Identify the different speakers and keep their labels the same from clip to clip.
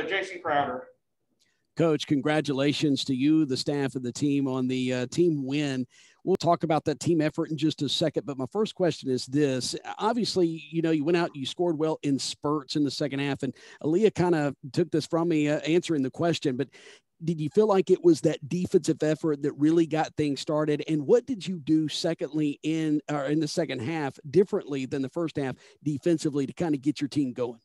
Speaker 1: Jason Crowder.
Speaker 2: Coach, congratulations to you, the staff, and the team on the team win. We'll talk about that team effort in just a second, but my first question is this. Obviously, you went out, you scored well in spurts in the second half, and Aaliyah kind of took this from me answering the question, but did you feel like it was that defensive effort that really got things started? And what did you do secondly in the second half differently than the first half defensively to kind of get your team going?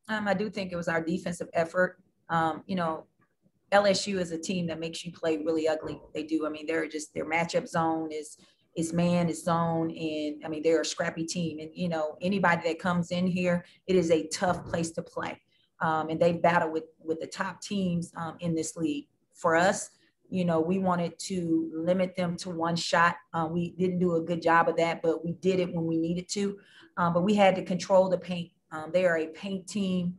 Speaker 3: I do think it was our defensive effort. LSU is a team that makes you play really ugly. They do. I mean, their matchup zone is man, is zone. And I mean, they're a scrappy team. And, anybody that comes in here, it is a tough place to play. And they battle with the top teams in this league. For us, we wanted to limit them to one shot. We didn't do a good job of that, but we did it when we needed to. But we had to control the paint. They are a paint team.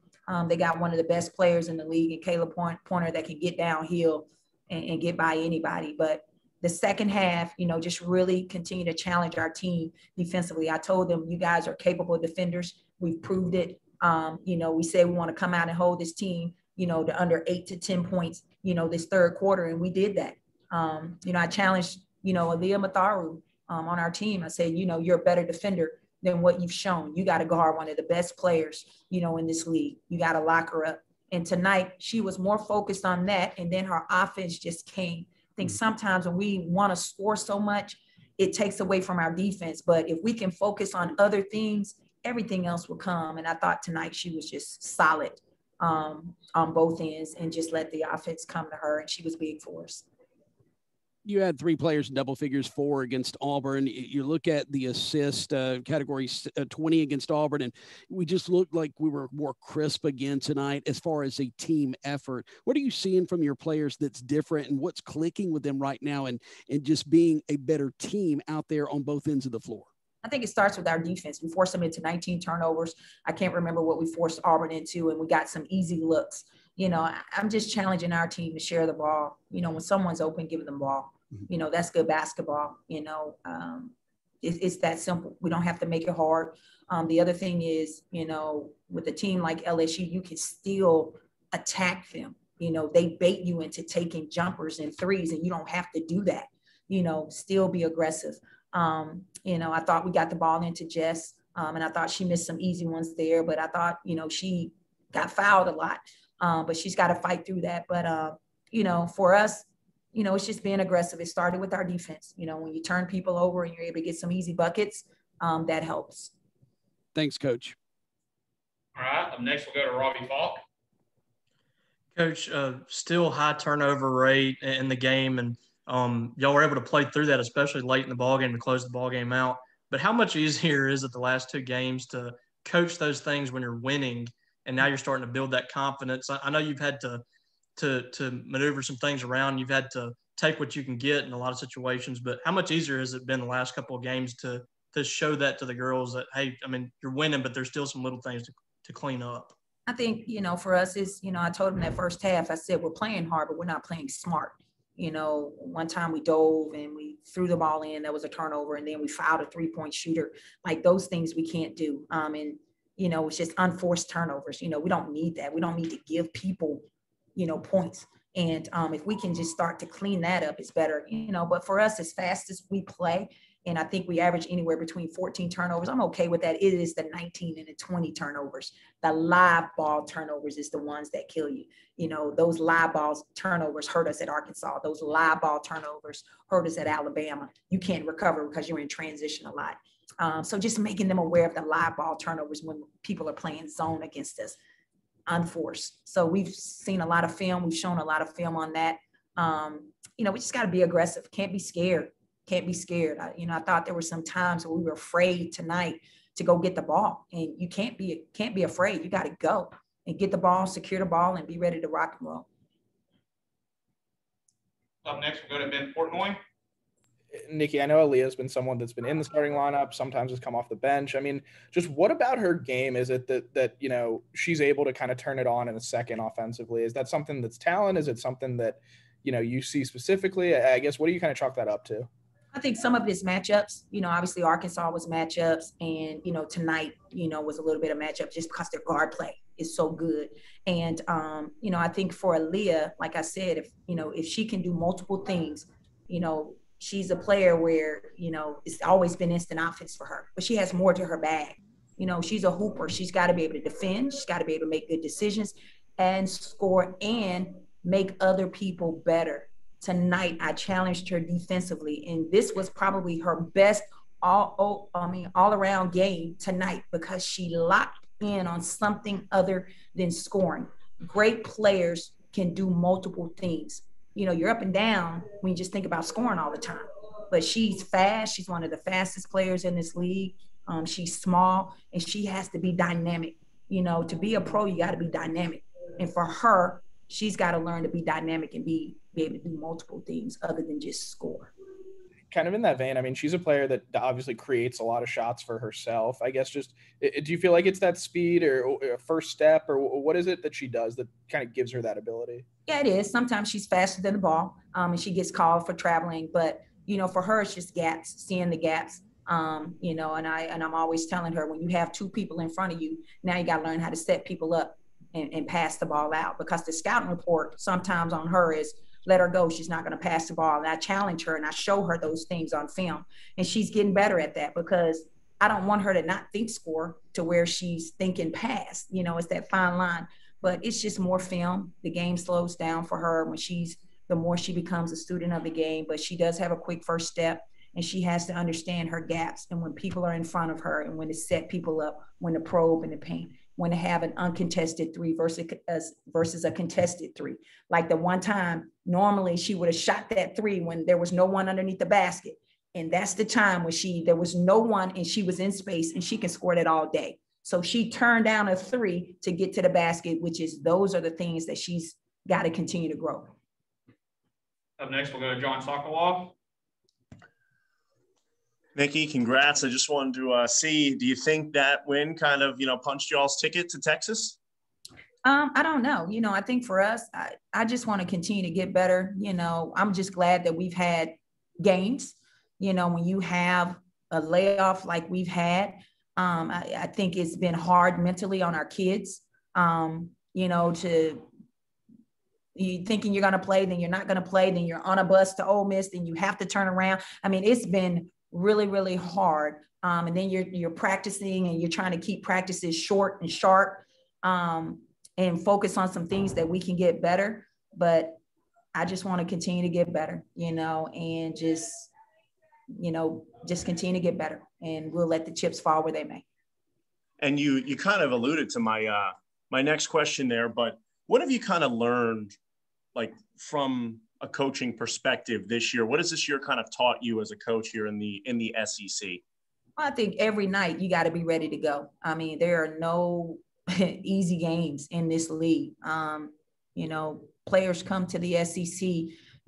Speaker 3: They got one of the best players in the league, and Caleb Pointer, that can get downhill and get by anybody. But the second half, just really continue to challenge our team defensively. I told them, you guys are capable defenders. We've proved it. We said we want to come out and hold this team, to under 8 to 10 points, this third quarter. And we did that. I challenged, Aaliyah Matharu on our team. I said, you're a better defender than what you've shown. You got to guard one of the best players, in this league. You got to lock her up. And tonight she was more focused on that. And then her offense just came. I think sometimes when we want to score so much, it takes away from our defense. But if we can focus on other things, everything else will come. And I thought tonight she was just solid on both ends and just let the offense come to her. And she was big for us.
Speaker 2: You had 3 players in double figures, 4 against Auburn. You look at the assist category, 20 against Auburn, and we just looked like we were more crisp again tonight as far as a team effort. What are you seeing from your players that's different, and what's clicking with them right now and just being a better team out there on both ends of the floor?
Speaker 3: I think it starts with our defense. We forced them into 19 turnovers. I can't remember what we forced Auburn into, and we got some easy looks. I'm just challenging our team to share the ball. When someone's open, give them the ball. That's good basketball. It's that simple. We don't have to make it hard. The other thing is, with a team like LSU, you can still attack them. They bait you into taking jumpers and threes, and you don't have to do that. Still be aggressive. I thought we got the ball into Jess, and I thought she missed some easy ones there, but I thought, she got fouled a lot. But she's got to fight through that. But, for us, it's just being aggressive. It started with our defense. When you turn people over and you're able to get some easy buckets, that helps.
Speaker 2: Thanks, Coach.
Speaker 1: All right. Up next, we'll go to Robbie Falk.
Speaker 4: Coach, still high turnover rate in the game, and y'all were able to play through that, especially late in the ballgame to close the ballgame out. But how much easier is it the last 2 games to coach those things when you're winning, and now you're starting to build that confidence? I know you've had to maneuver some things around. You've had to take what you can get in a lot of situations, but how much easier has it been the last couple of games to show that to the girls that, hey, I mean, you're winning, but there's still some little things to clean up?
Speaker 3: I think, for us is, I told them that first half, I said, we're playing hard, but we're not playing smart. One time we dove and we threw the ball in, that was a turnover, and then we fouled a 3-point shooter. Like, those things we can't do. It's just unforced turnovers. We don't need that. We don't need to give people, points. And if we can just start to clean that up, it's better, but for us, as fast as we play, and I think we average anywhere between 14 turnovers. I'm okay with that. It is the 19 and the 20 turnovers. The live ball turnovers is the ones that kill you. Those live balls turnovers hurt us at Arkansas. Those live ball turnovers hurt us at Alabama. You can't recover because you're in transition a lot. So just making them aware of the live ball turnovers when people are playing zone against us, unforced. So we've seen a lot of film. We've shown a lot of film on that. We just got to be aggressive. Can't be scared. I thought there were some times where we were afraid tonight to go get the ball, and you can't be afraid. You got to go and get the ball, secure the ball, and be ready to rock and roll.
Speaker 1: Up next, we'll go to Ben Portnoy.
Speaker 5: Nikki, I know Aaliyah's been someone that's been in the starting lineup, sometimes has come off the bench. I mean, just what about her game is it that she's able to kind of turn it on in a second offensively? Is that something that's talent? Is it something that, you see specifically? I guess, what do you kind of chalk that up to?
Speaker 3: I think some of it is matchups. Obviously Arkansas was matchups, and, tonight, was a little bit of matchup just because their guard play is so good. And, I think for Aaliyah, like I said, if she can do multiple things, she's a player where, it's always been instant offense for her, but she has more to her bag. She's a hooper. She's got to be able to defend. She's got to be able to make good decisions and score and make other people better. Tonight, I challenged her defensively, and this was probably her best all around game tonight because she locked in on something other than scoring. Great players can do multiple things. You're up and down when you just think about scoring all the time, but she's fast. She's one of the fastest players in this league. She's small and she has to be dynamic. To be a pro, you got to be dynamic. And for her, she's got to learn to be dynamic and be able to do multiple things other than just score.
Speaker 5: Kind of in that vein, I mean, she's a player that obviously creates a lot of shots for herself. I guess do you feel like it's that speed or a first step, or what is it that she does that kind of gives her that ability?
Speaker 3: Yeah, it is. Sometimes she's faster than the ball, and she gets called for traveling. But, for her, it's just gaps, seeing the gaps. And I'm always telling her, when you have two people in front of you, now you got to learn how to set people up and pass the ball out, because the scouting report sometimes on her is, let her go. She's not going to pass the ball. And I challenge her and I show her those things on film. And she's getting better at that, because I don't want her to not think score to where she's thinking pass. It's that fine line. But it's just more film. The game slows down for her the more she becomes a student of the game. But she does have a quick first step, and she has to understand her gaps. And when people are in front of her, and when to set people up, when to probe and to paint, when to have an uncontested three versus a contested three. Like the one time, normally she would have shot that three when there was no one underneath the basket. And that's the time when there was no one and she was in space, and she can score that all day. So she turned down a three to get to the basket, those are the things that she's got to continue to grow.
Speaker 1: Up next, we'll go to John Sokoloff.
Speaker 6: Nikki, congrats. I just wanted to see, do you think that win kind of, punched y'all's ticket to Texas?
Speaker 3: I don't know. I think for us, I just want to continue to get better. I'm just glad that we've had games. When you have a layoff like we've had, I think it's been hard mentally on our kids, you thinking you're going to play, then you're not going to play, then you're on a bus to Ole Miss, then you have to turn around. I mean, it's been really, really hard. And then you're practicing, and you're trying to keep practices short and sharp, and focus on some things that we can get better. But I just want to continue to get better, and just continue to get better, and we'll let the chips fall where they may.
Speaker 6: And you kind of alluded to my next question there, but what have you kind of learned, like, from a coaching perspective this year? What has this year kind of taught you as a coach here in the SEC?
Speaker 3: I think every night you got to be ready to go. I mean, there are no easy games in this league. Players come to the SEC,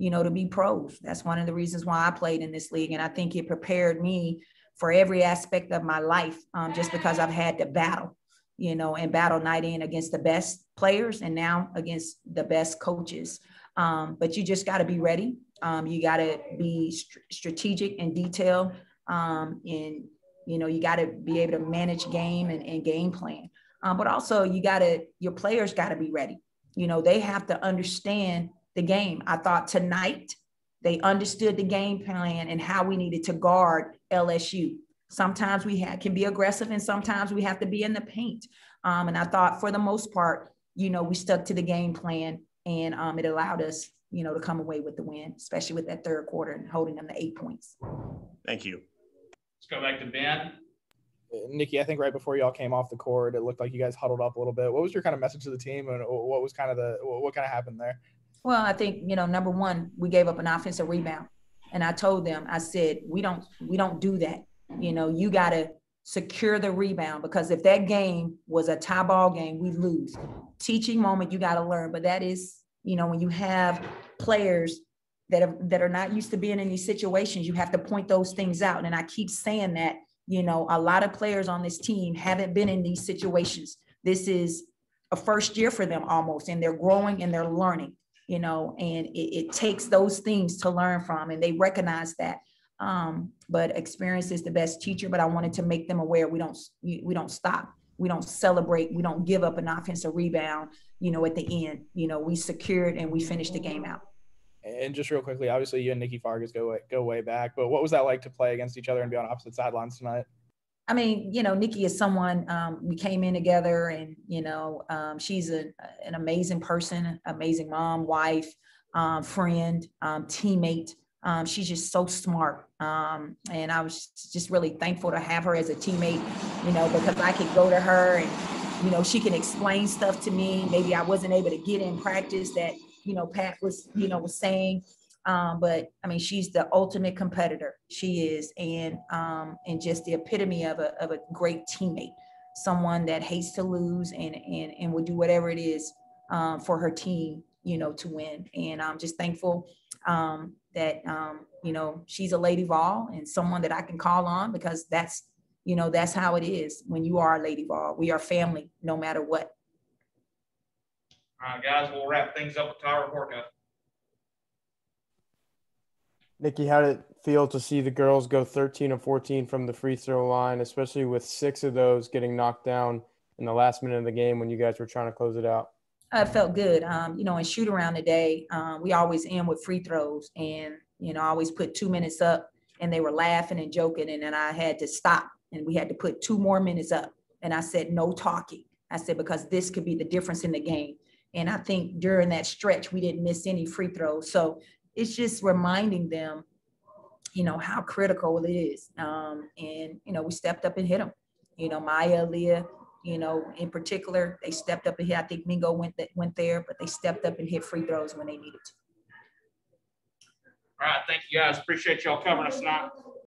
Speaker 3: to be pros. That's one of the reasons why I played in this league. And I think it prepared me for every aspect of my life, just because I've had to battle, and battle night in against the best players and now against the best coaches. But you just got to be ready. You got to be strategic and detailed. And, you got to be able to manage game and game plan. But also your players got to be ready. They have to understand the game. I thought tonight they understood the game plan and how we needed to guard LSU. Sometimes we can be aggressive, and sometimes we have to be in the paint. And I thought for the most part, we stuck to the game plan, and it allowed us, to come away with the win, especially with that third quarter and holding them to 8 points.
Speaker 6: Thank you.
Speaker 1: Let's go back to Ben.
Speaker 5: Nikki, I think right before y'all came off the court, it looked like you guys huddled up a little bit. What was your kind of message to the team, and what kind of happened there?
Speaker 3: Well, I think, number one, we gave up an offensive rebound, and I told them, I said, we don't do that. You got to secure the rebound, because if that game was a tie ball game, we lose. Teaching moment, you got to learn. But that is, when you have players that are not used to being in these situations, you have to point those things out. And I keep saying that, a lot of players on this team haven't been in these situations. This is a first year for them almost, and they're growing and they're learning, and it takes those things to learn from, and they recognize that. But experience is the best teacher, but I wanted to make them aware we don't stop. We don't celebrate. We don't give up an offensive rebound, at the end. We secured and we finished the game out.
Speaker 5: And just real quickly, obviously you and Nikki Fargas go way back, but what was that like to play against each other and be on opposite sidelines tonight?
Speaker 3: I mean, Nikki is someone, we came in together and, she's an amazing person, amazing mom, wife, friend, teammate. She's just so smart. And I was just really thankful to have her as a teammate, because I could go to her and, she can explain stuff to me. Maybe I wasn't able to get in practice that, Pat was saying. But I mean, she's the ultimate competitor. She is, and just the epitome of a great teammate, someone that hates to lose and will do whatever it is for her team, to win. And I'm just thankful that she's a Lady Vol and someone that I can call on, because that's how it is when you are a Lady Vol. We are family, no matter what.
Speaker 1: All right, guys, we'll wrap things up with Tyler Horka.
Speaker 7: Nikki, how did it feel to see the girls go 13 of 14 from the free throw line, especially with 6 of those getting knocked down in the last minute of the game when you guys were trying to close it out?
Speaker 3: It felt good. In shoot around today, we always end with free throws, and, I always put 2 minutes up, and they were laughing and joking, and then I had to stop, and we had to put 2 more minutes up. And I said, no talking. I said, because this could be the difference in the game. And I think during that stretch, we didn't miss any free throws. So it's just reminding them, how critical it is. And, we stepped up and hit them. Maya, Leah, in particular, they stepped up and hit. I think Mingo went there, but they stepped up and hit free throws when they needed to.
Speaker 1: All right, thank you guys. Appreciate y'all covering us tonight.